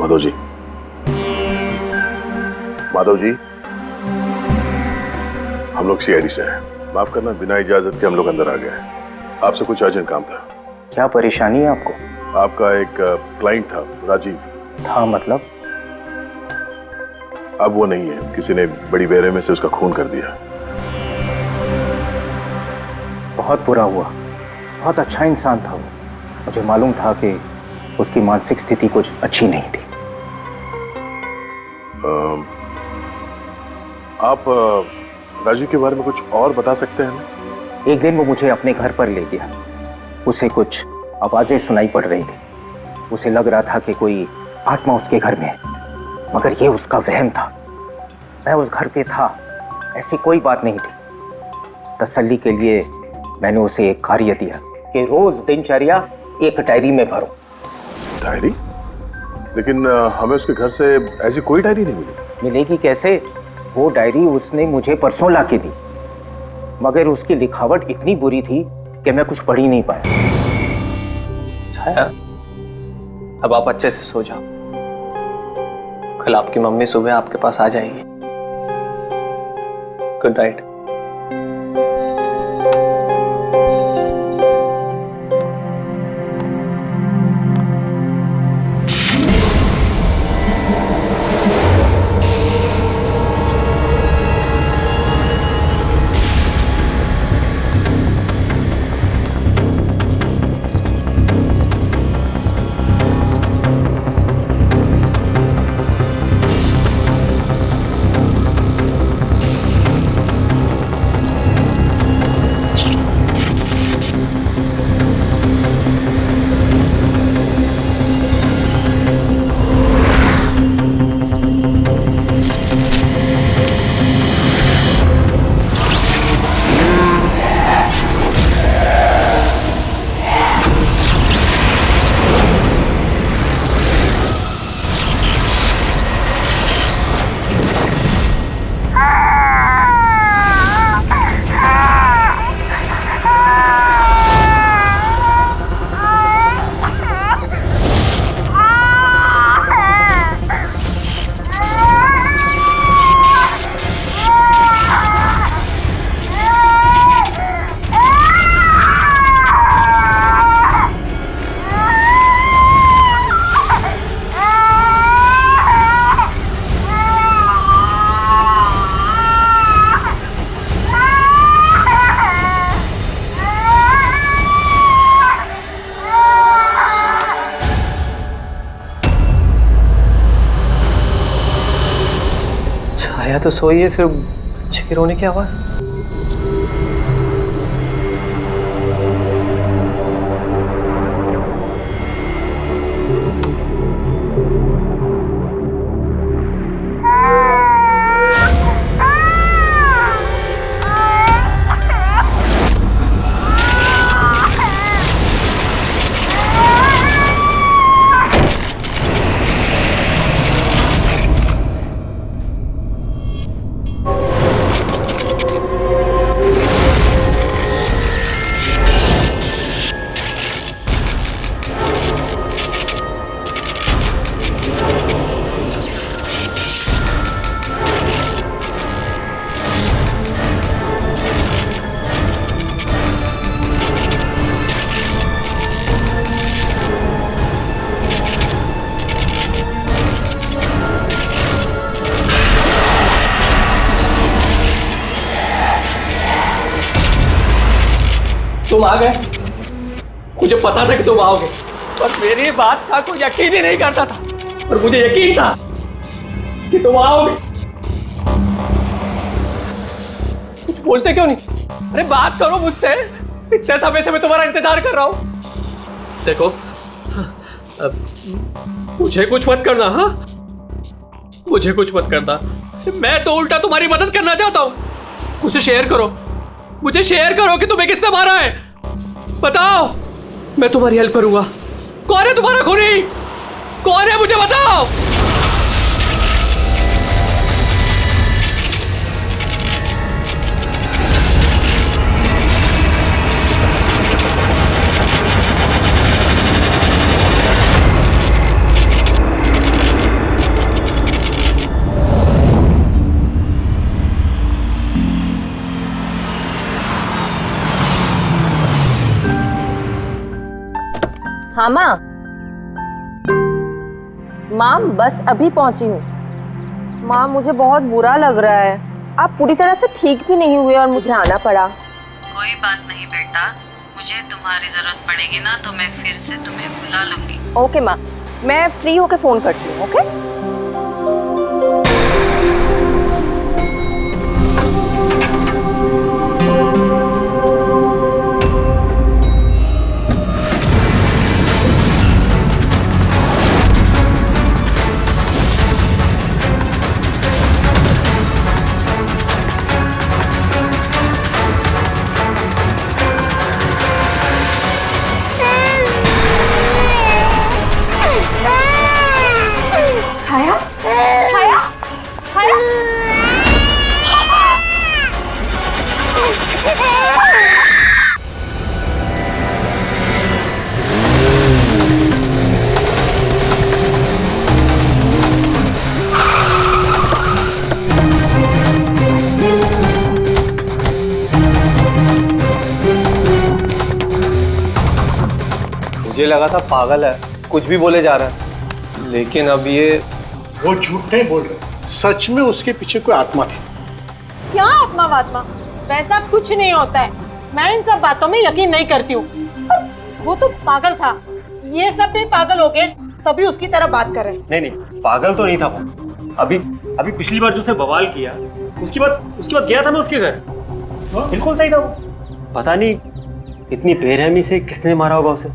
माधव जी, माधव जी, हम लोग सीआईडी से हैं। माफ करना, बिना इजाजत के हम लोग अंदर आ गए हैं। आपसे कुछ अर्जेंट काम था। क्या परेशानी है आपको? आपका एक क्लाइंट था, राजीव। था मतलब? अब वो नहीं है, किसी ने बड़ी बेरहमी से उसका खून कर दिया। बहुत बुरा हुआ। बहुत अच्छा इंसान था वो। मुझे मालूम था कि उसकी मानसिक स्थिति कुछ अच्छी नहीं थी। आप राजीव के बारे में कुछ और बता सकते हैं? एक दिन वो मुझे अपने घर पर ले गया। उसे कुछ आवाजें सुनाई पड़ रही थी। उसे लग रहा था कि कोई आत्मा उसके घर में है, मगर ये उसका वहम था। मैं उस घर पे था, ऐसी कोई बात नहीं थी। तसल्ली के लिए मैंने उसे एक कार्य दिया कि रोज दिनचर्या एक डायरी में भरो। डायरी? लेकिन हमें उसके घर से ऐसी कोई डायरी नहीं मिली। मिलेगी कैसे? वो डायरी उसने मुझे परसों ला के दी, मगर उसकी लिखावट इतनी बुरी थी कि मैं कुछ पढ़ ही नहीं पाया। छाया, अब आप अच्छे से सो जाओ। कल आपकी मम्मी सुबह आपके पास आ जाएगी। Good night. छाया तो सोई है, फिर बच्चे के रोने की आवाज। तुम आ गए, मुझे पता था कि तुम आओगे, पर मेरी बात का कोई यकीन ही नहीं करता था, पर मुझे यकीन था कि तुम आओगे। कुछ बोलते क्यों नहीं? अरे बात करो मुझसे, इतने समय से मैं तुम्हारा इंतजार कर रहा हूं। देखो, मुझे कुछ मत करना। हाँ, मुझे कुछ मत करना। मैं तो उल्टा तुम्हारी मदद करना चाहता हूं। मुझे शेयर करो, मुझे शेयर करो कि तुम्हें किसने मारा है। बताओ, मैं तुम्हारी हेल्प करूंगा। कौन है तुम्हारा खूनी? कौन है, मुझे बताओ। हाँ माँ। माँ बस अभी पहुंची हूँ। माँ मुझे बहुत बुरा लग रहा है, आप पूरी तरह से ठीक भी नहीं हुए और मुझे आना पड़ा। कोई बात नहीं बेटा, मुझे तुम्हारी जरूरत पड़ेगी ना तो मैं फिर से तुम्हें बुला लूंगी। ओके माँ, मैं फ्री होकर फोन करती हूँ। ओके। मुझे लगा था पागल है, कुछ भी बोले जा रहा है, लेकिन अब ये वो झूठ नहीं बोल रहे, सच में उसके पीछे कोई आत्मा थी। क्या आत्मा वात्मा? वैसा कुछ नहीं होता है, मैं इन सब बातों में यकीन नहीं करती हूँ। वो तो पागल था, ये सब भी पागल हो गए तभी उसकी तरह बात कर रहे हैं। नहीं पागल तो नहीं था वो। अभी पिछली बार जो उसने बवाल किया उसके बाद गया था मैं उसके घर, बिल्कुल सही था वो। पता नहीं इतनी बेरहमी से किसने मारा होगा उसे।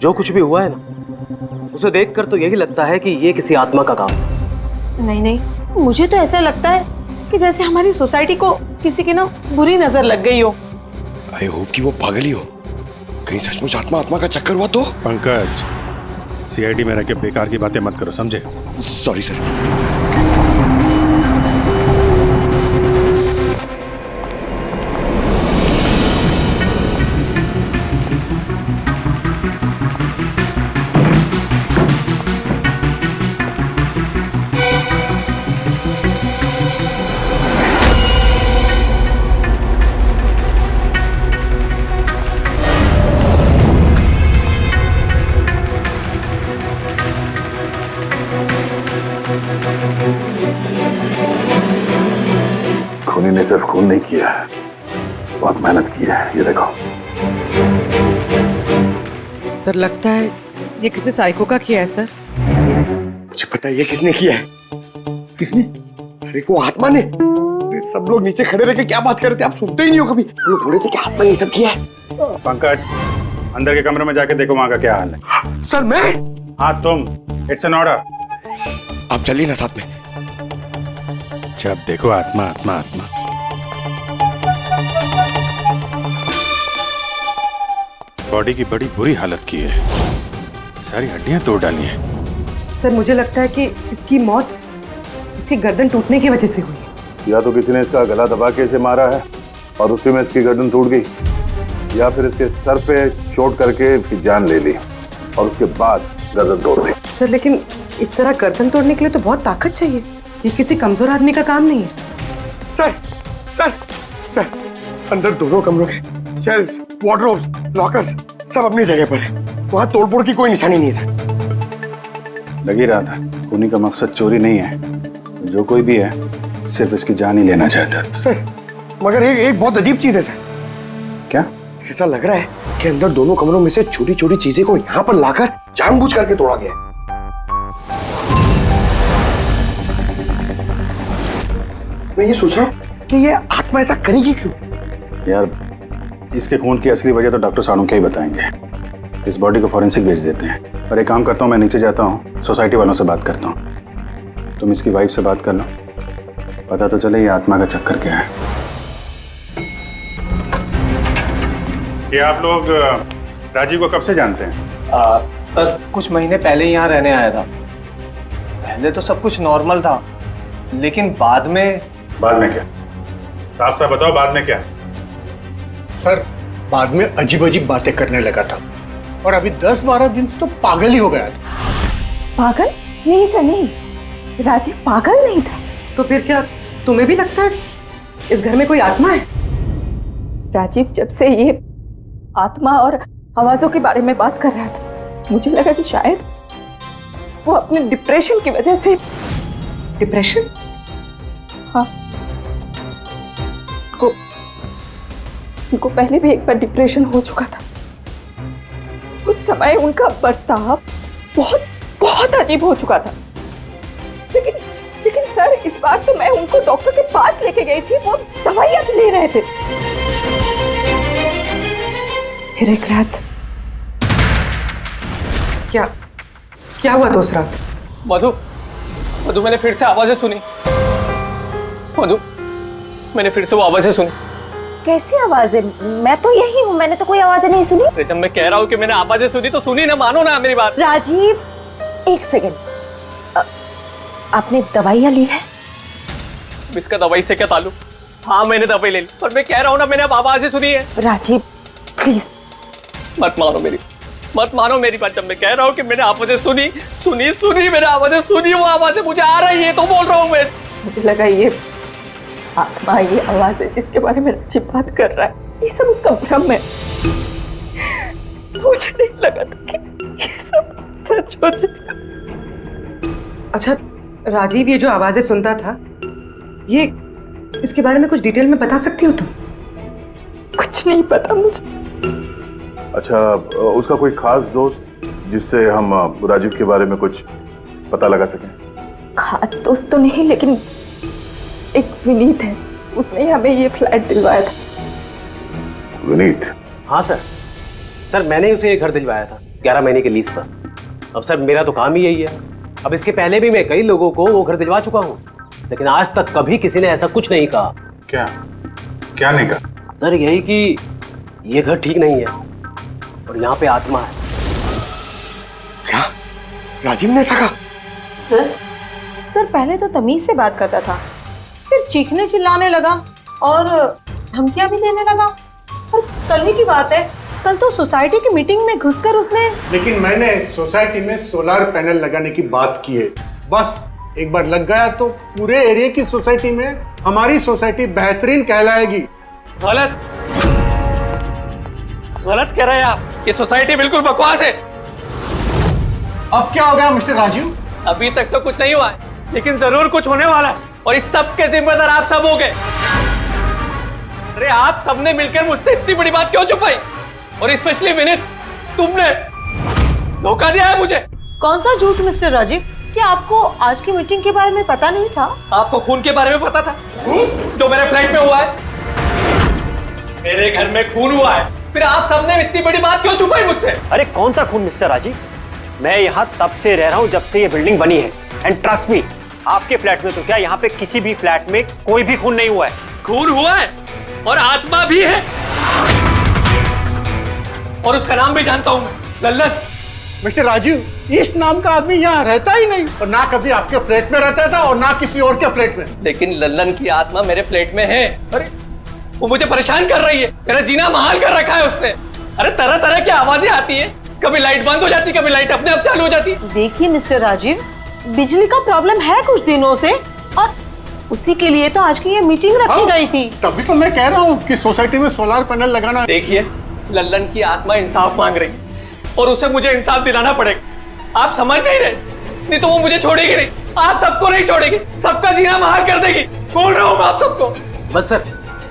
जो कुछ भी हुआ है ना, उसे देखकर तो यही लगता है कि ये किसी आत्मा का काम है। नहीं, मुझे तो ऐसा लगता है कि जैसे हमारी सोसाइटी को किसी की ना बुरी नजर लग गई हो। आई होप कि वो पागल ही हो, कहीं सचमुच आत्मा का चक्कर हुआ तो। पंकज, सीआईडी में रह के बेकार की बातें मत करो, समझे? Sorry sir. खूनी ने सिर्फ खून नहीं किया है, बहुत मेहनत की है, ये देखो। सर लगता है ये किसी साइको का किया है सर। मुझे पता है ये किसने किया है। किसने? अरे वो आत्मा ने। सब लोग नीचे खड़े रह के क्या बात कर रहे थे, आप सुनते ही नहीं हो कभी। हम लोग बोले थे कि आत्मा ने ये सब किया है। पंकज, अंदर के कमरे में जाके देखो वहां का क्या हाल है। सर मैं? हाँ तुम, इट्स एन ऑर्डर। आप चलिए ना साथ में। जब देखो आत्मा। बॉडी की बड़ी बुरी हालत की है, सारी हड्डियां तोड़ डाली हैं। सर मुझे लगता है कि इसकी मौत इसकी गर्दन टूटने की वजह से हुई है। या तो किसी ने इसका गला दबा के इसे मारा है और उसी में इसकी गर्दन टूट गई, या फिर इसके सर पे चोट करके इसकी जान ले ली और उसके बाद गर्दन तोड़ दी। सर लेकिन इस तरह गर्दन तोड़ने के लिए तो बहुत ताकत चाहिए, ये किसी कमजोर आदमी का काम नहीं है। सर सर सर, अंदर दोनों कमरों के सेल्स, वार्डरोब्स, लॉकर्स सब अपनी जगह पर है। वहां तोड़फोड़ की कोई निशानी नहीं है सर। लग ही रहा था, खूनी का मकसद चोरी नहीं है, जो कोई भी है सिर्फ इसकी जान ही लेना चाहता था। सर मगर एक बहुत अजीब चीज है सर। क्या? ऐसा लग रहा है कि अंदर दोनों कमरों में से छोटी छोटी चीजें को यहाँ पर लाकर जानबूझ करके तोड़ा गया है। मैं ये सोच रहा हूँ कि ये आत्मा ऐसा करेगी क्यों? यार इसके खून की असली वजह तो डॉक्टर साणुंखे ही बताएंगे। इस बॉडी को फॉरेंसिक भेज देते हैं। और एक काम करता हूँ, मैं नीचे जाता हूँ, सोसाइटी वालों से बात करता हूँ। तुम इसकी वाइफ से बात कर लो, पता तो चले ये आत्मा का चक्कर क्या है। ये आप लोग राजीव को कब से जानते हैं? सर कुछ महीने पहले ही यहाँ रहने आया था। पहले तो सब कुछ नॉर्मल था, लेकिन बाद में क्या? साफ साफ बताओ, बाद में क्या? सर बाद में अजीब अजीब बातें करने लगा था और अभी 10-12 दिन से तो पागल ही हो गया था। पागल? नहीं सर नहीं, राजीव पागल नहीं था। तो फिर क्या तुम्हें भी लगता है इस घर में कोई आत्मा है? राजीव जब से ये आत्मा और आवाजों के बारे में बात कर रहा था, मुझे लगा कि शायद वो अपने डिप्रेशन की वजह से। डिप्रेशन? हाँ, उनको पहले भी एक बार डिप्रेशन हो चुका था। उस समय उनका बर्ताव बहुत बहुत अजीब हो चुका था। लेकिन सर, इस बार तो मैं उनको डॉक्टर के पास लेके गई थी, वो दवाइयां ले रहे थे। फिर एक रात क्या हुआ? दोस्त रात मधु मैंने फिर से आवाजें सुनी। मधु, मैंने फिर से वो आवाजें सुनी। कैसी आवाजें? मैं तो यही हूँ, मैंने तो कोई आवाजें नहीं सुनी। अरे जब मैं कह रहा हूँ कि मैंने आवाजें सुनी तो सुनी ना, मानो ना मेरी बात। राजीव, एक सेकंड, आपने दवाइयाँ ली है? इसका दवाई से क्या ताल्लुक? हाँ मैंने दवाई ले ली, पर मैं कह रहा हूँ ना मैंने अब आवाजें सुनी है। राजीव प्लीज मत मानो मेरी बात। जब मैं कह रहा हूँ कि मैंने आवाजें सुनी मैंने आवाजें सुनी, वो आवाजें मुझे आ रही है तो बोल रहा हूँ मैं। मुझे लगा ये आत्मा, ये आवाज है जिसके बारे में राजीव बात कर रहा है, ये सब उसका भ्रम है। मुझे नहीं लगा था कि ये सब सच हो जाएगा। अच्छा राजीव, ये जो आवाजें सुनता था, ये इसके बारे में कुछ डिटेल में बता सकती हो तुम? कुछ नहीं पता मुझे। अच्छा, उसका कोई खास दोस्त जिससे हम राजीव के बारे में कुछ पता लगा सकें? खास दोस्त तो नहीं, लेकिन एक विनीत है, उसने हमें ये फ्लैट दिलवाया था। विनीत? हाँ सर मैंने उसे ये घर दिलवाया था 11 महीने के लीज पर। अब सर मेरा तो काम ही यही है। अब इसके पहले भी मैं कई लोगों को वो घर दिलवा चुका हूँ, लेकिन आज तक कभी किसी ने ऐसा कुछ नहीं कहा। क्या नहीं कहा? सर यही कि ये घर ठीक नहीं है और यहाँ पे आत्मा है। क्या राजीव ने ऐसा कहा? सर पहले तो तमीज से बात करता था, फिर चीखने चिल्लाने लगा और धमकियां भी देने लगा। और कल ही की बात है, कल तो सोसाइटी की मीटिंग में घुसकर उसने। लेकिन मैंने सोसाइटी में सोलर पैनल लगाने की बात की है। बस एक बार लग गया तो पूरे एरिया की सोसाइटी में हमारी सोसाइटी बेहतरीन कहलाएगी। गलत कह रहे हैं आप, ये सोसाइटी बिल्कुल बकवास है। अब क्या हो गया मिस्टर राजीव? अभी तक तो कुछ नहीं हुआ है, लेकिन जरूर कुछ होने वाला है, और इस सब के जिम्मेदार आप सब हो गए। अरे आप सबने मिलकर मुझसे इतनी बड़ी बात क्यों छुपाई? और स्पेशली विनीत, तुमने धोखा दिया है मुझे। कौन सा झूठ मिस्टर राजीव? क्या आपको आज की मीटिंग के बारे में पता नहीं था? आपको खून के बारे में पता था जो मेरे फ्लैट में हुआ है? मेरे घर में खून हुआ है, फिर आप सबने इतनी बड़ी बात क्यों छुपाई मुझसे? अरे कौन सा खून मिस्टर राजीव? मैं यहाँ तब से रह रहा हूँ जब से ये बिल्डिंग बनी है, एंड ट्रस्ट मी, आपके फ्लैट में तो क्या, यहाँ पे किसी भी फ्लैट में कोई भी खून नहीं हुआ है। खून हुआ है और आत्मा भी है, और उसका नाम भी जानता हूँ मैं, लल्लन। मिस्टर राजीव, इस नाम का आदमी यहाँ रहता ही नहीं, और ना कभी आपके फ्लैट में रहता था और ना किसी और के फ्लैट में। लेकिन लल्लन की आत्मा मेरे फ्लैट में है। अरे वो मुझे परेशान कर रही है, मेरा जीना महाल कर रखा है उसने। अरे तरह तरह की आवाजें आती है, कभी लाइट बंद हो जाती, कभी लाइट अपने आप चालू हो जाती। देखिए मिस्टर राजीव, बिजली का प्रॉब्लम है कुछ दिनों से, और उसी के लिए तो आज की ये मीटिंग रखी गई थी। तभी तो मैं कह रहा हूँ कि सोसाइटी में सोलर पैनल लगाना। देखिए, लल्लन की आत्मा इंसाफ मांग रही और उसे मुझे इंसाफ दिलाना पड़ेगा। आप समझ नहीं रहे, नहीं तो वो मुझे छोड़ेगी नहीं, आप सबको नहीं छोड़ेगी, सबका जीना महाल कर देगी। बोल रहा हूँ मैं आप सबको। बस सर,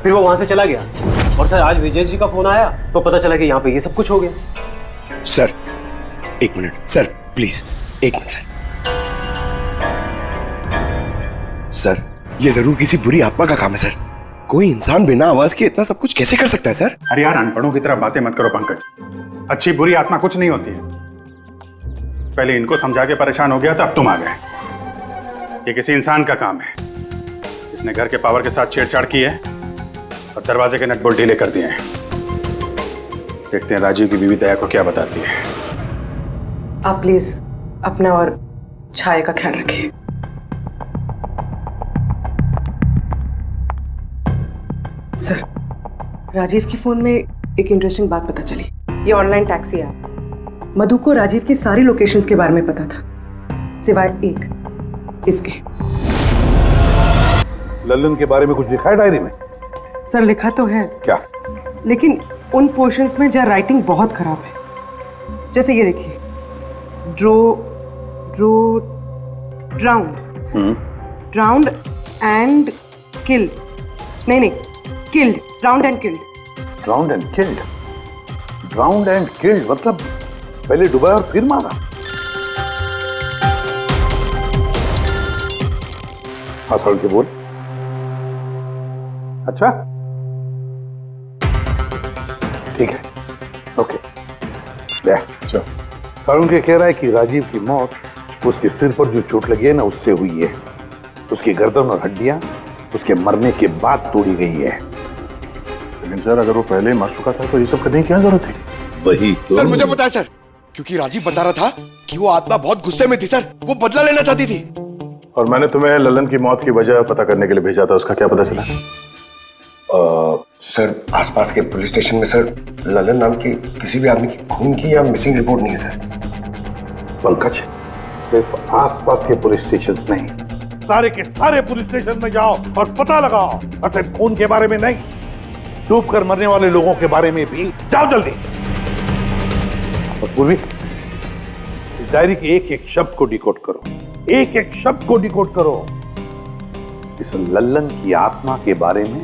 फिर वो वहां से चला गया, और सर आज विजय जी का फोन आया तो पता चला कि यहाँ पे ये सब कुछ हो गया। सर एक मिनट सर, प्लीज एक मिनट सर। सर ये जरूर किसी बुरी आत्मा का काम है सर। कोई इंसान बिना आवाज के इतना सब कुछ कैसे कर सकता है सर? अरे यार, अनपढ़ों की तरह बातें मत करो पंकज। अच्छी बुरी आत्मा कुछ नहीं होती है। पहले इनको समझा के परेशान हो गया था, अब तुम आ गए। ये किसी इंसान का काम है, इसने घर के पावर के साथ छेड़छाड़ की है और दरवाजे के नट बोल्ट ढीले कर दिए हैं। देखते हैं राजीव की बीवी दया को क्या बताती है। आप प्लीज अपना और छाया का ख्याल रखिए। सर, राजीव के फोन में एक इंटरेस्टिंग बात पता चली। ये ऑनलाइन टैक्सी ऐप, मधु को राजीव की सारी लोकेशंस के बारे में पता था, सिवाय एक, इसके। लल्लन के बारे में कुछ लिखा है डायरी में? सर लिखा तो है। क्या? लेकिन उन पोर्शंस में जहाँ राइटिंग बहुत खराब है। जैसे ये देखिए, ड्राउंड एंड किल्ड। नहीं, killed, drowned and killed. Drowned and killed? Drowned and killed मतलब पहले डुबाया और फिर मारा? हाँ सारुण के बोल। अच्छा ठीक है, ओके। अच्छा, सारुण के कह रहा है कि राजीव की मौत उसके सिर पर जो चोट लगी है ना उससे हुई है। उसकी गर्दन और हड्डियां उसके मरने के बाद तोड़ी गई है। लेकिन सर अगर वो पहले मर चुका था तो ये सब करने की क्या जरूरत थी? वही तो सर मुझे पता है सर, क्योंकि राजीव बता रहा था कि वो आत्मा बहुत गुस्से में थी सर, वो बदला लेना चाहती थी। और मैंने तुम्हें ललन की मौत की वजह पता करने के लिए भेजा था, उसका क्या पता चला? सर आसपास के पुलिस स्टेशन में सर ललन नाम के किसी भी आदमी की खून की या मिसिंग रिपोर्ट नहीं है सर। पंकज, सिर्फ आसपास के पुलिस स्टेशन नहीं, सारे के सारे पुलिस स्टेशन में जाओ और पता लगाओ। और सिर्फ खून के बारे में नहीं, डूब कर मरने वाले लोगों के बारे में भी जाओ जल्दी। और पूर्वी, इस डायरी के एक एक शब्द को डिकोड करो, एक एक शब्द को डिकोड करो। इस लल्लन की आत्मा के बारे में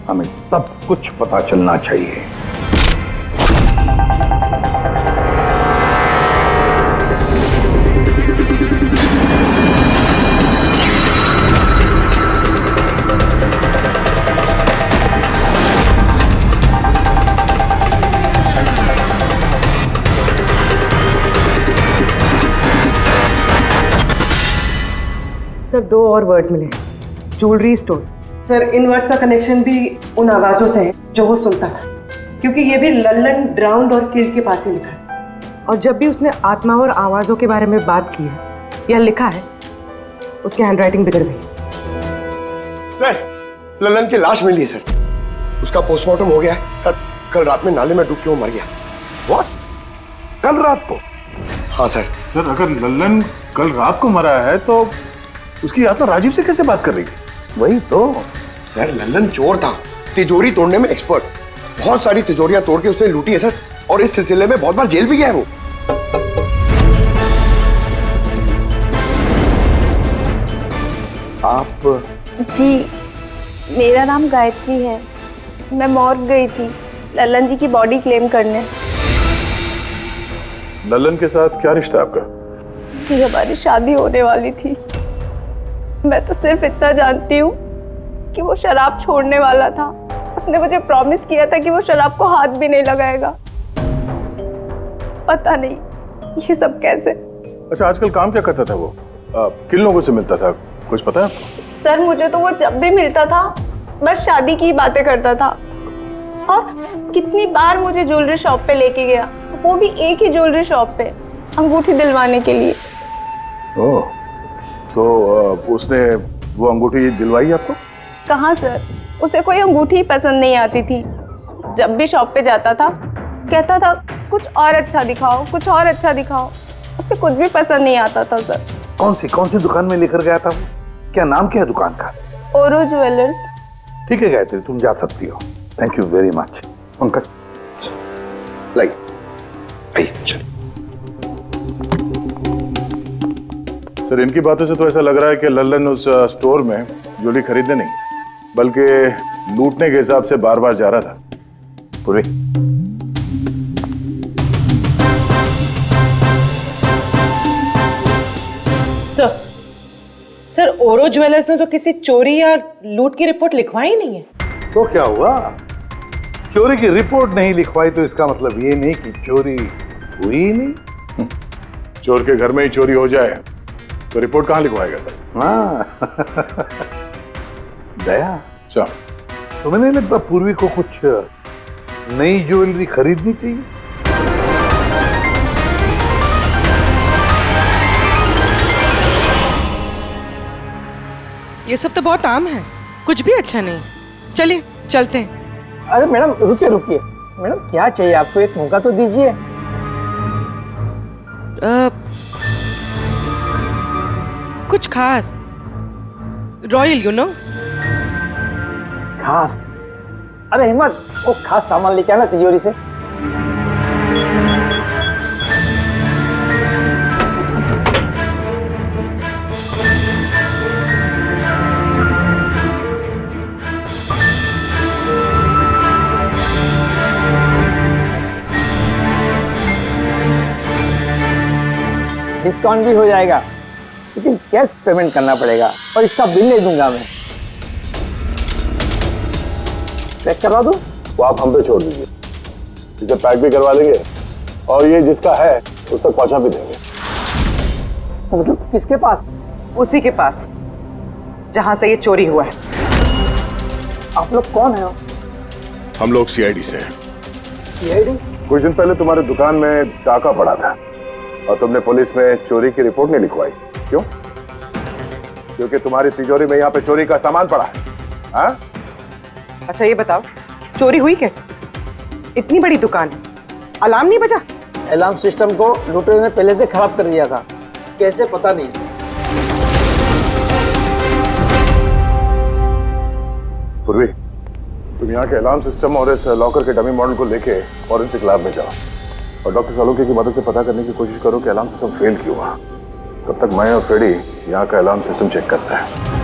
हमें सब कुछ पता चलना चाहिए। सर 2 और वर्ड्स मिले, ज्वेलरी स्टोर। सर इन वर्ड्स का कनेक्शन भी उन आवाज़ों से है जो वो सुनता था, क्योंकि ये भी लल्लन, ड्राउंड और किल्ड के पास ही लिखा है। और जब भी उसने आत्मा और आवाज़ों के बारे में बात की है या लिखा है, उसकी हैंडराइटिंग बिगड़ गई। सर ललन की लाश मिली है सर, उसका पोस्टमार्टम हो गया है सर। कल रात में नाले में डूब के वो मर गया। व्हाट? कल रात को? हाँ सर। सर अगर लल्लन कल रात को मरा है तो उसकी आत्मा राजीव से कैसे बात कर रही थी? वही तो सर, लल्लन चोर था, तिजोरी तोड़ने में एक्सपर्ट। बहुत सारी तिजोरियां तोड़ के उसने लूटी है सर, और इस सिलसिले में बहुत बार जेल भी गया है वो। आप? जी मेरा नाम गायत्री है, मैं मॉर्ग गई थी लल्लन जी की बॉडी क्लेम करने। लल्लन के साथ क्या रिश्ता आपका? जी हमारी शादी होने वाली थी। मैं तो सिर्फ इतना जानती हूँ कि वो शराब छोड़ने वाला था। उसने मुझे प्रॉमिस किया था कि वो शराब को हाथ भी नहीं लगाएगा। पता नहीं ये सब कैसे। अच्छा, आजकल काम क्या करता था वो? किन लोगों से मिलता था, कुछ पता है आपको? सर मुझे तो वो जब भी मिलता था बस शादी की बातें करता था, और कितनी बार मुझे ज्वेलरी शॉप पे लेके गया, वो भी एक ही ज्वेलरी शॉप पे, अंगूठी दिलवाने के लिए। ओह, तो उसने वो अंगूठी दिलवाई आपको? कहाँ सर, उसे कोई अंगूठी पसंद नहीं आती थी। जब भी शॉप पे जाता था कहता था कुछ और अच्छा दिखाओ, कुछ और अच्छा दिखाओ। उसे कुछ भी पसंद नहीं आता था सर। कौन सी दुकान में लेकर गया था वो? क्या नाम क्या है दुकान का? ओरो ज्वेलर्स। ठीक है गायत्री, तुम जा सकती हो। Thank you very much. Pankaj like चलो। सर इनकी बातों से तो ऐसा लग रहा है कि लल्लन उस स्टोर में ज्वेलरी खरीदने नहीं बल्कि लूटने के हिसाब से बार बार जा रहा था। पूरी सर ओरो ज्वेलर्स ने तो किसी चोरी या लूट की रिपोर्ट लिखवाई नहीं है। तो क्या हुआ? चोरी की रिपोर्ट नहीं लिखवाई तो इसका मतलब ये नहीं कि चोरी हुई नहीं। चोर के घर में ही चोरी हो जाए तो रिपोर्ट कहाँ लिखवाएगा सर? हाँ दया, अच्छा तुम्हें नहीं लगता पूर्वी को कुछ नई ज्वेलरी खरीदनी चाहिए? ये सब तो बहुत आम है, कुछ भी अच्छा नहीं। चलिए चलते हैं। अरे मैडम रुकिए रुकिए, मैडम क्या चाहिए आपको, एक मौका तो दीजिए। कुछ खास, रॉयल यू नो। खास? अरे हिम्मत, वो खास सामान लेके आना तिजोरी से। डिस्काउंट भी हो जाएगा, लेकिन कैश पेमेंट करना पड़ेगा और इसका बिल नहीं दूंगा मैं। पैक करवा दूं? वो आप हम पे छोड़ दीजिए, इसे पैक भी करवा देंगे और ये जिसका है उस तक पहुंचा भी देंगे। तो मतलब किसके पास? उसी के पास जहां से ये चोरी हुआ है। आप लोग कौन है? हम लोग सीआईडी से हैं। सीआईडी? कुछ दिन पहले तुम्हारी दुकान में डाका पड़ा था और तुमने पुलिस में चोरी की रिपोर्ट नहीं लिखवाई, क्यों? क्योंकि तुम्हारी तिजोरी में यहाँ पे चोरी का सामान पड़ा है। हाँ? अच्छा ये बताओ, चोरी हुई कैसे? इतनी बड़ी दुकान है, अलार्म नहीं बजा? अलार्म सिस्टम को लुटेरे ने पहले से खराब कर दिया था, कैसे पता नहीं। पूर्वी, तुम यहाँ के अलार्म सिस्टम और इस लॉकर के डमी मॉडल को लेके फॉरेंसिक लैब में जाओ और डॉक्टर सालुके की मदद से पता करने की कोशिश करो कि अलार्म सिस्टम फेल क्यों हुआ। तब तक मैं और फ्रेडी यहाँ का अलार्म सिस्टम चेक करते हैं।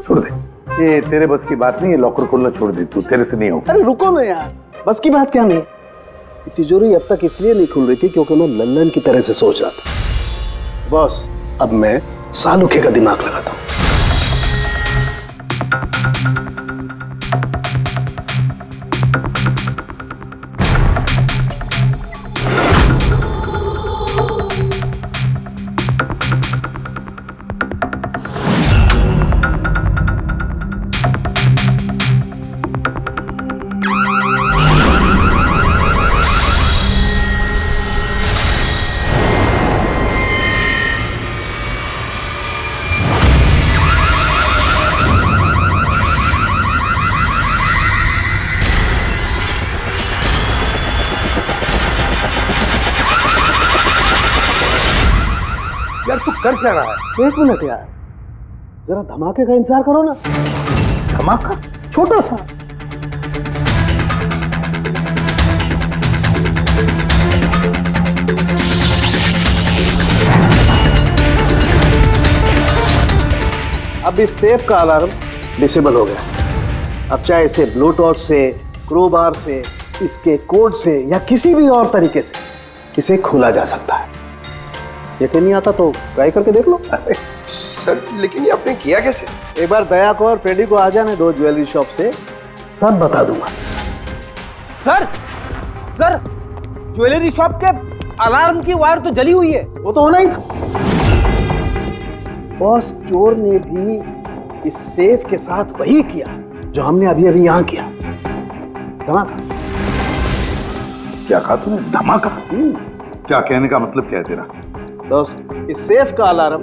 छोड़ दे, ये तेरे बस की बात नहीं है। लॉकर खोलना छोड़ दे, तू तेरे से नहीं होगा। अरे रुको ना यार, बस की बात क्या नहीं। तिजोरी अब तक इसलिए नहीं खुल रही थी क्योंकि मैं लल्लन की तरह से सोच रहा था। बॉस, अब मैं सालुके का दिमाग लगाता हूँ। यार तू कर क्या रहा है? 1 मिनट यार, जरा धमाके का इंतजार करो ना। धमाका? छोटा सा। अब इस सेफ का अलार्म डिसेबल हो गया। अब चाहे इसे ब्लूटूथ से, क्रोबार से, इसके कोड से या किसी भी और तरीके से इसे खोला जा सकता है। यकीन नहीं आता तो ट्राई करके देख लो। सर लेकिन ये आपने किया कैसे? एक बार दया को और फ्रेडी को आ जाने दो ज्वेलरी शॉप से, सब बता दूंगा। सर ज्वेलरी शॉप के अलार्म की वायर तो जली हुई है। वो तो होना ही था। बॉस, चोर ने भी इस सेफ के साथ वही किया जो हमने अभी अभी यहां किया। धमाका। क्या कहा तूने? धमाका? क्या कहने का मतलब क्या है तेरा? दोस्त, इस सेफ का अलार्म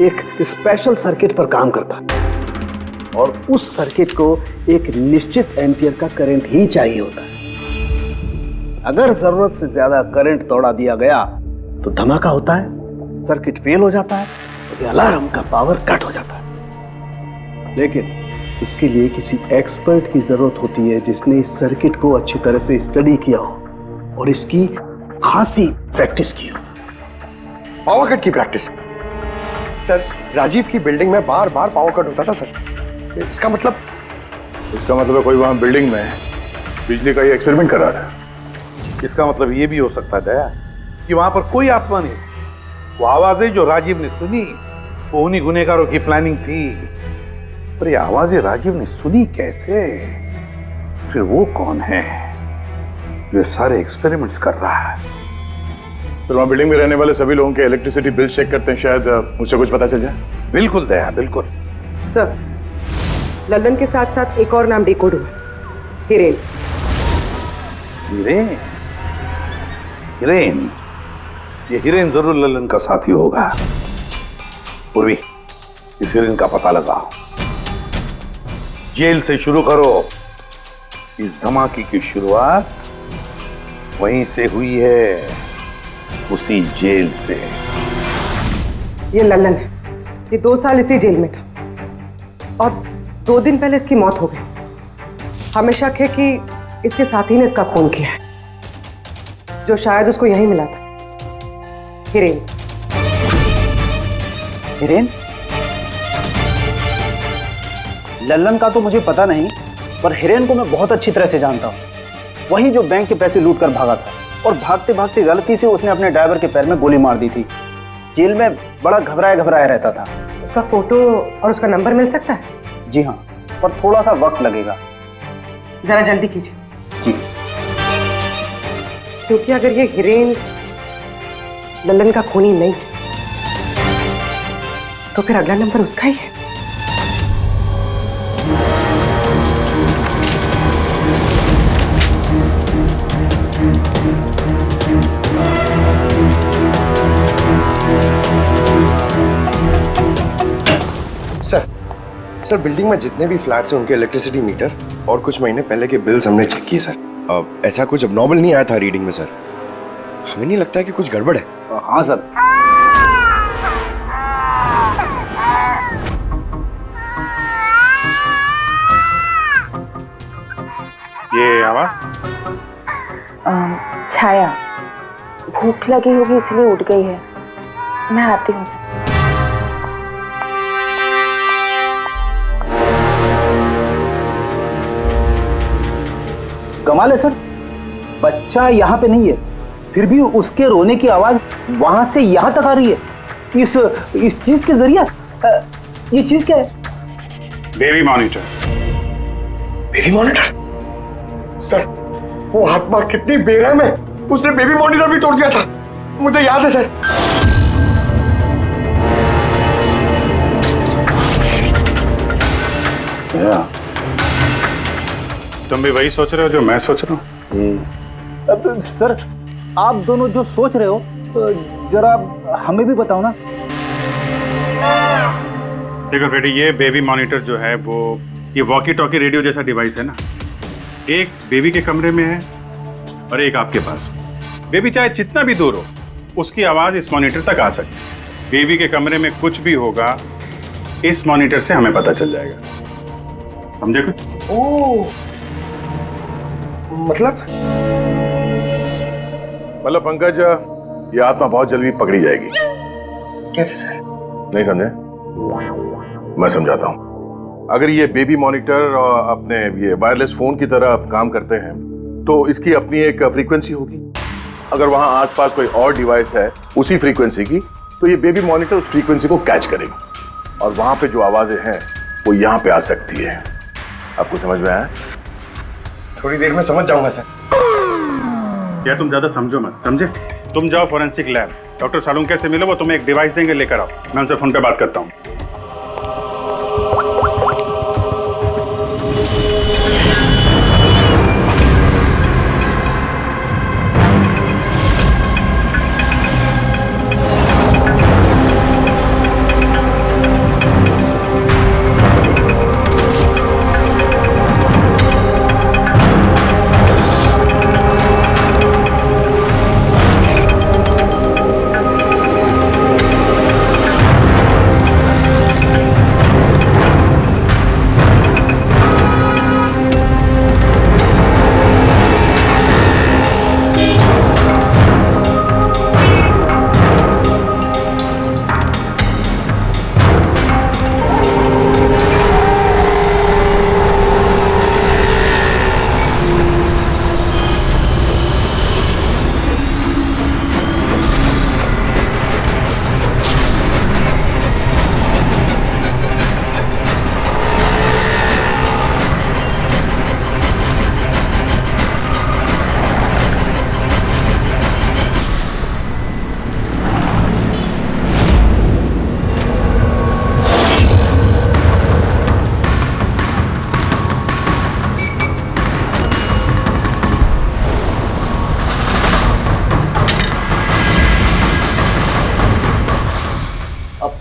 एक स्पेशल सर्किट पर काम करता है और उस सर्किट को एक निश्चित एम्पियर का करंट ही चाहिए होता है। अगर जरूरत से ज्यादा करंट तोड़ा दिया गया तो धमाका होता है, सर्किट फेल हो जाता है, तो अलार्म का पावर कट हो जाता है। लेकिन इसके लिए किसी एक्सपर्ट की जरूरत होती है जिसने इस सर्किट को अच्छी तरह से स्टडी किया हो और इसकी खासी प्रैक्टिस की हो। पावर कट की प्रैक्टिस? सर राजीव की बिल्डिंग में बार बार पावर कट होता था सर। इसका मतलब है कोई वहां बिल्डिंग में बिजली का ही एक्सपेरिमेंट कर रहा था। इसका मतलब ये भी हो सकता है दया कि वहां पर कोई आत्मा नहीं, वो आवाजें जो राजीव ने सुनी वो उन्हीं गुनहगारों की प्लानिंग थी। पर ये आवाजें राजीव ने सुनी कैसे? फिर वो कौन है जो सारे एक्सपेरिमेंट्स कर रहा है? तो वहाँ बिल्डिंग में रहने वाले सभी लोगों के इलेक्ट्रिसिटी बिल चेक करते हैं, शायद मुझसे कुछ पता चल जाए। बिल्कुल दया, बिल्कुल। सर, लल्लन के साथ साथ एक और नाम डिकोड हुआ, हिरेन। हिरेन? हिरेन? ये हिरेन जरूर लल्लन का साथी होगा। पूर्वी, इस हिरेन का पता लगाओ। जेल से शुरू करो। इस धमाके की शुरुआत वहीं से हुई है, उसी जेल से। ये लल्लन है, ये 2 साल इसी जेल में था और 2 दिन पहले इसकी मौत हो गई। हमें शक है कि इसके साथी ने इसका खून किया है, जो शायद उसको यहीं मिला था। हिरेन। हिरेन? लल्लन का तो मुझे पता नहीं, पर हिरेन को मैं बहुत अच्छी तरह से जानता हूँ। वही जो बैंक के पैसे लूट कर भागा था और भागते भागते गलती से उसने अपने ड्राइवर के पैर में गोली मार दी थी। जेल में बड़ा घबराया घबराया रहता था। उसका फोटो और उसका नंबर मिल सकता है? जी हाँ, पर थोड़ा सा वक्त लगेगा। जरा जल्दी कीजिए। जी। क्योंकि अगर ये हिरेन लल्लन का खूनी नहीं तो फिर अगला नंबर उसका ही है। सर, बिल्डिंग में जितने भी फ्लैट्स हैं उनके इलेक्ट्रिसिटी मीटर और कुछ महीने पहले के बिल्स हमने चेक किए सर। ऐसा कुछ अबनॉर्मल नहीं आया था रीडिंग में सर। हमें नहीं लगता है कि कुछ गड़बड़ है। हाँ सर। ये आवाज? छाया, भूख लगी होगी इसलिए उठ गई है। मैं आती हूँ। कमाल है सर, बच्चा यहाँ पे नहीं है, फिर भी उसके रोने की आवाज वहां से यहाँ तक आ रही है। इस चीज के जरिए ये चीज क्या है? Baby monitor. Baby monitor? Sir, वो आत्मा कितनी बेरहम है, उसने बेबी मॉनिटर भी तोड़ दिया था। मुझे याद है सर। तुम भी वही सोच रहे हो जो मैं सोच रहा हूँ? सर, आप दोनों जो सोच रहे हो जरा हमें भी बताओ ना। देखो बेटी, ये बेबी मॉनिटर जो है वो ये वॉकी टॉकी रेडियो जैसा डिवाइस है ना। एक बेबी के कमरे में है और एक आपके पास। बेबी चाहे जितना भी दूर हो, उसकी आवाज इस मॉनिटर तक आ सकती है। बेबी के कमरे में कुछ भी होगा, इस मॉनिटर से हमें पता चल जाएगा। समझे कुछ? ओह, मतलब पंकज, ये आत्मा बहुत जल्दी पकड़ी जाएगी। कैसे सर? नहीं समझे? मैं समझाता हूँ। अगर ये बेबी मॉनिटर अपने ये वायरलेस फोन की तरह काम करते हैं तो इसकी अपनी एक फ्रीक्वेंसी होगी। अगर वहां आसपास कोई और डिवाइस है उसी फ्रीक्वेंसी की, तो ये बेबी मॉनिटर उस फ्रीक्वेंसी को कैच करेगी और वहां पे जो आवाजें हैं वो यहाँ पे आ सकती है। आपको समझ में आया? थोड़ी देर में समझ जाऊंगा सर। क्या तुम ज्यादा समझो मत, समझे? तुम जाओ फॉरेंसिक लैब, डॉक्टर सालुंके से मिलो, वो तुम्हें एक डिवाइस देंगे, लेकर आओ। मैं उनसे फोन पे बात करता हूँ।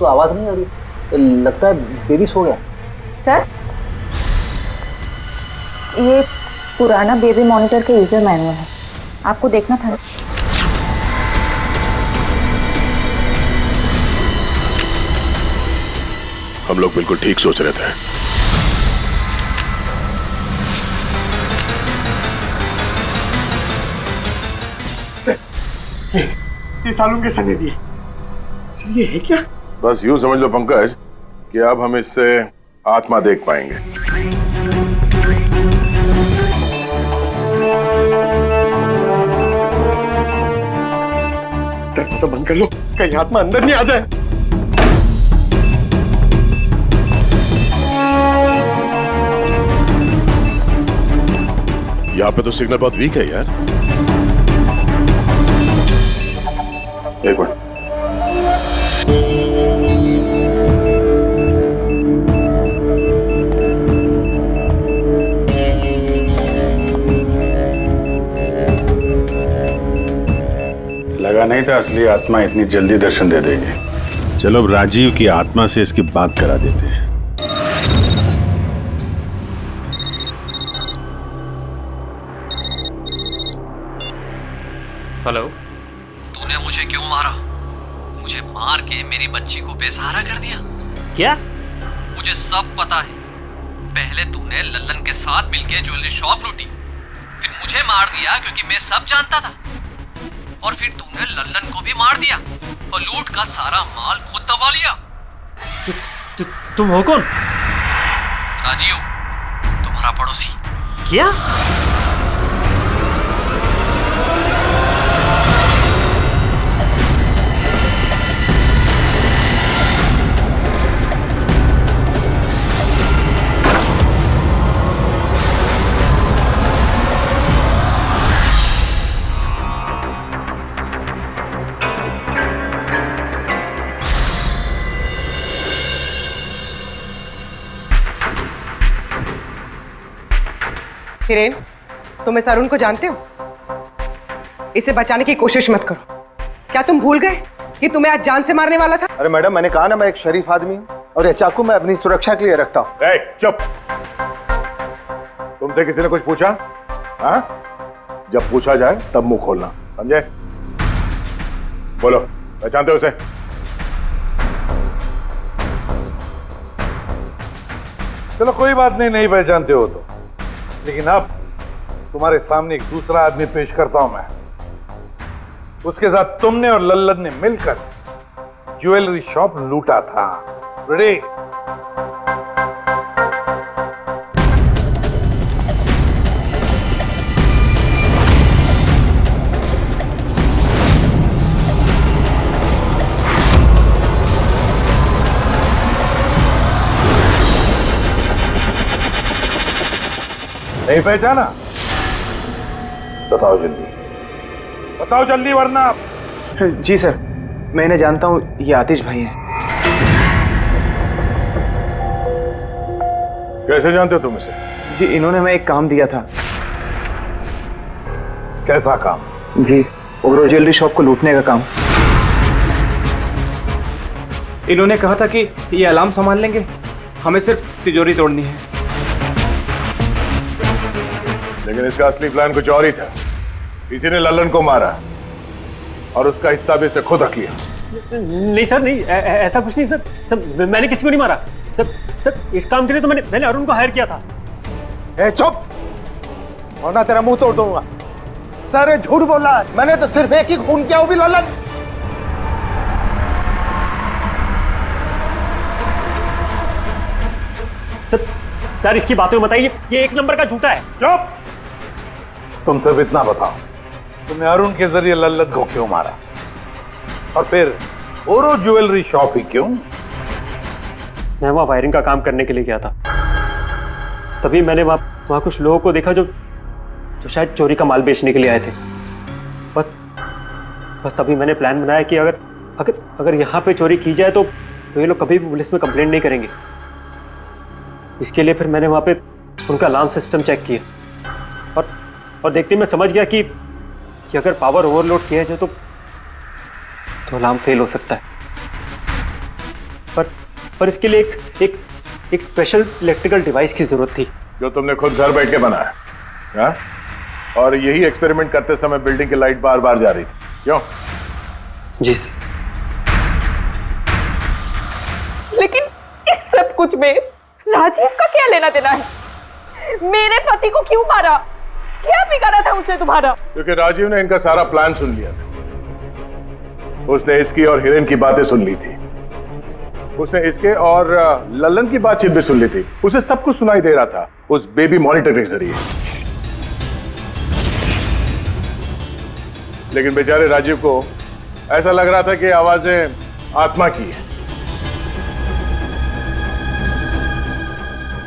तो आवाज नहीं आ रही। लगता है बेबी सो गया। सर, ये पुराना बेबी मॉनिटर का यूजर मैनुअल है, आपको देखना था। हम लोग बिल्कुल ठीक सोच रहे थे। ये सालून के सन ने दिए। सर ये है क्या? बस यूं समझ लो पंकज कि अब हम इससे आत्मा देख पाएंगे। दरवाजा बंद कर लो, कहीं आत्मा अंदर नहीं आ जाए। यहाँ पे तो सिग्नल बहुत वीक है यार। एक मिनट। लगा नहीं था असली आत्मा इतनी जल्दी दर्शन दे देगी। चलो अब राजीव की आत्मा से इसकी बात करा देते हैं। हेलो। तूने मुझे क्यों मारा? मुझे मार के मेरी बच्ची को बेसहारा कर दिया। क्या? मुझे सब पता है। पहले तूने लल्लन के साथ मिलके ज्वेलरी शॉप लूटी, फिर मुझे मार दिया क्योंकि मैं सब जानता था, और फिर तूने लल्लन को भी मार दिया और लूट का सारा माल खुद दबा लिया। तुम हो कौन? राजीव, तुम्हारा पड़ोसी। क्या? हिरेन, तुम इस अरुण को जानते हो? इसे बचाने की कोशिश मत करो। क्या तुम भूल गए कि तुम्हें आज जान से मारने वाला था? अरे मैडम, मैंने कहा ना मैं एक शरीफ आदमी हूँ और ये चाकू मैं अपनी सुरक्षा के लिए रखता हूँ। चुप। तुमसे किसी ने कुछ पूछा? हाँ? जब पूछा जाए तब मुंह खोलना, समझे? बोलो, पहचानते हो उसे? चलो कोई बात नहीं, नहीं पहचानते हो तो, लेकिन अब तुम्हारे सामने एक दूसरा आदमी पेश करता हूं मैं। उसके साथ तुमने और लल्लन ने मिलकर ज्वेलरी शॉप लूटा था। रेडी? नहीं पहचाना? बताओ जल्दी, बताओ जल्दी, वरना। जी सर, मैं इन्हें जानता हूँ, ये आतिश भाई हैं। कैसे जानते हो तुम इसे? जी, इन्होंने हमें एक काम दिया था। कैसा काम? जी, ओवरऑल ज्वेलरी शॉप को लूटने का काम। इन्होंने कहा था कि ये अलार्म संभाल लेंगे, हमें सिर्फ तिजोरी तोड़नी है। लेकिन इसका असली प्लान कुछ और ही था। किसी ने लल्लन को मारा और उसका हिस्सा भी इसने खुद रख लिया। नहीं सर, नहीं, ऐसा कुछ नहीं सर। सर, मैंने किसी को नहीं मारा। सर, इस काम के लिए तो मैंने अरुण को हायर किया था। चुप, वरना तेरा मुंह तोड़ दूंगा। सर ये झूठ बोल रहा है, मैंने तो सिर्फ एक ही खून किया, वो भी लल्लन। सर, इसकी बातें बताइए, ये एक नंबर का झूठा है। चुप। तुम सिर्फ इतना बताओ, तुमने अरुण के जरिए लल्लन को क्यों मारा, और फिर ओरो ज्वेलरी शॉप ही क्यों? मैं वहां वायरिंग का काम करने के लिए गया था। तभी मैंने वहां कुछ लोगों को देखा जो शायद चोरी का माल बेचने के लिए आए थे। बस तभी मैंने प्लान बनाया कि अगर यहाँ पे चोरी की जाए तो ये लोग कभी भी पुलिस में कंप्लेंट नहीं करेंगे। इसके लिए फिर मैंने वहाँ पे उनका अलार्म सिस्टम चेक किया और देखते मैं समझ गया कि अगर पावर ओवरलोड किया जाए तो अलार्म फेल हो सकता है। पर इसके लिए एक स्पेशल इलेक्ट्रिकल डिवाइस की जरूरत थी जो तुमने खुद घर बैठ के बनाया, हाँ? और यही एक्सपेरिमेंट करते समय बिल्डिंग की लाइट बार बार जा रही थी, क्यों? जी। लेकिन इस सब कुछ में राजीव का क्या लेना देना है? मेरे पति को क्यों मारा? क्या बिगाड़ा था उसने तुम्हारा? क्योंकि राजीव ने इनका सारा प्लान सुन लिया था। उसने इसकी और हिरेन की बातें सुन ली थी, उसने इसके और लल्लन की बातचीत भी सुन ली थी। उसे सब कुछ सुनाई दे रहा था उस बेबी मॉनिटर के जरिए। लेकिन बेचारे राजीव को ऐसा लग रहा था कि आवाजें आत्मा की है।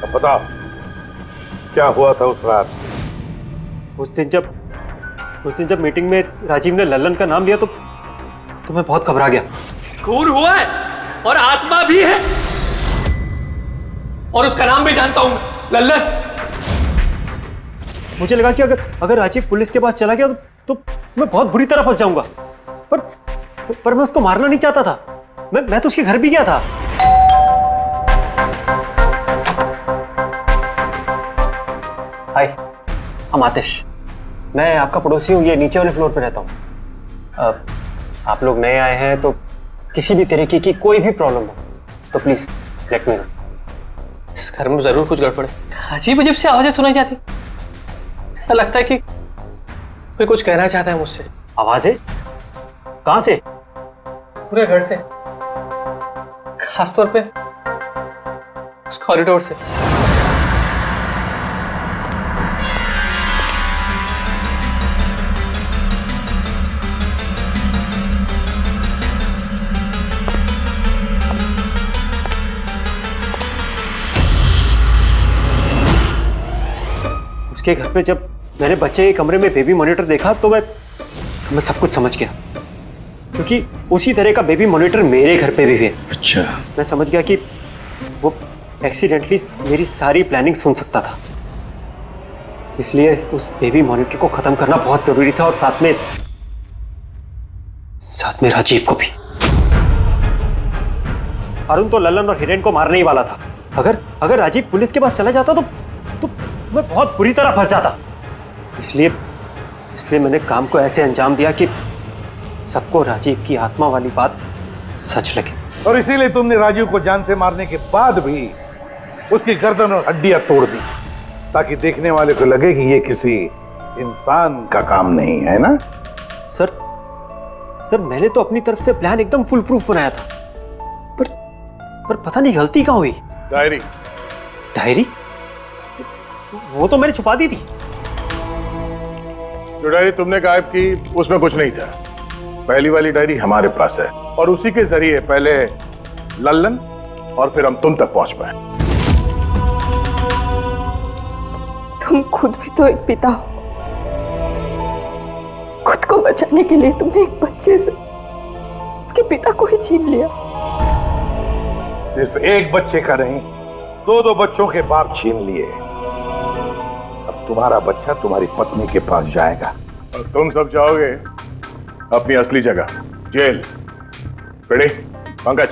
अब बताओ क्या हुआ था उस रात? उस दिन जब मीटिंग में राजीव ने लल्लन का नाम लिया तो मैं बहुत घबरा गया। खून हुआ है और आत्मा भी है, और उसका नाम भी जानता हूं, लल्लन। मुझे लगा कि अगर राजीव पुलिस के पास चला गया तो मैं बहुत बुरी तरह फंस जाऊंगा। पर मैं उसको मारना नहीं चाहता था। मैं तो उसके घर भी गया था। हाय, हम आतिश। मैं आपका पड़ोसी हूँ, ये नीचे वाले फ्लोर पे रहता हूँ। आप लोग नए आए हैं तो किसी भी तरीके की कोई भी प्रॉब्लम हो तो प्लीज लेट मी नो। इस घर में जरूर कुछ गड़बड़ है। अजीब अजीब से आवाजें सुनाई जाती, ऐसा लगता है कि कोई कुछ कहना चाहता है मुझसे। आवाजें? कहां से? पूरे घर से, खासतौर पे उस कॉरिडोर से। उसके घर पे जब मैंने बच्चे के कमरे में बेबी मॉनिटर देखा तो मैं सब कुछ समझ गया, क्योंकि उसी तरह का बेबी मॉनिटर मेरे घर पे भी है। अच्छा। मैं समझ गया कि वो एक्सीडेंटली मेरी सारी प्लानिंग सुन सकता था, इसलिए उस बेबी मॉनिटर को खत्म करना बहुत जरूरी था, और साथ में राजीव को भी। अरुण तो लल्लन और हिरेन को मारने ही वाला था। अगर राजीव पुलिस के पास चला जाता तो मैं बहुत बुरी तरह फंस जाता। इसलिए मैंने काम को ऐसे अंजाम दिया कि सबको राजीव की आत्मा वाली बात सच लगे। और इसीलिए तुमने राजीव को जान से मारने के बाद भी उसकी गर्दन और हड्डियां तोड़ दी, ताकि देखने वाले को लगे कि ये किसी इंसान का काम नहीं है ना? सर मैंने तो अपनी तरफ से प्लान एकदम फुल प्रूफ बनाया था, पर पता नहीं गलती कहाँ हुई। डायरी? वो तो मैंने छुपा दी थी। जो डायरी तुमने गायब की उसमें कुछ नहीं था। पहली वाली डायरी हमारे पास है, और उसी के जरिए पहले लल्लन और फिर हम तुम तक पहुंच पाए। तुम खुद भी तो एक पिता हो। खुद को बचाने के लिए तुमने एक बच्चे से उसके पिता को ही छीन लिया। सिर्फ एक बच्चे का नहीं, दो बच्चों के बाप छीन लिए। अब तुम्हारा बच्चा तुम्हारी पत्नी के पास जाएगा, और तुम सब जाओगे अपनी असली जगह, जेल। पेड़ी, पंकज।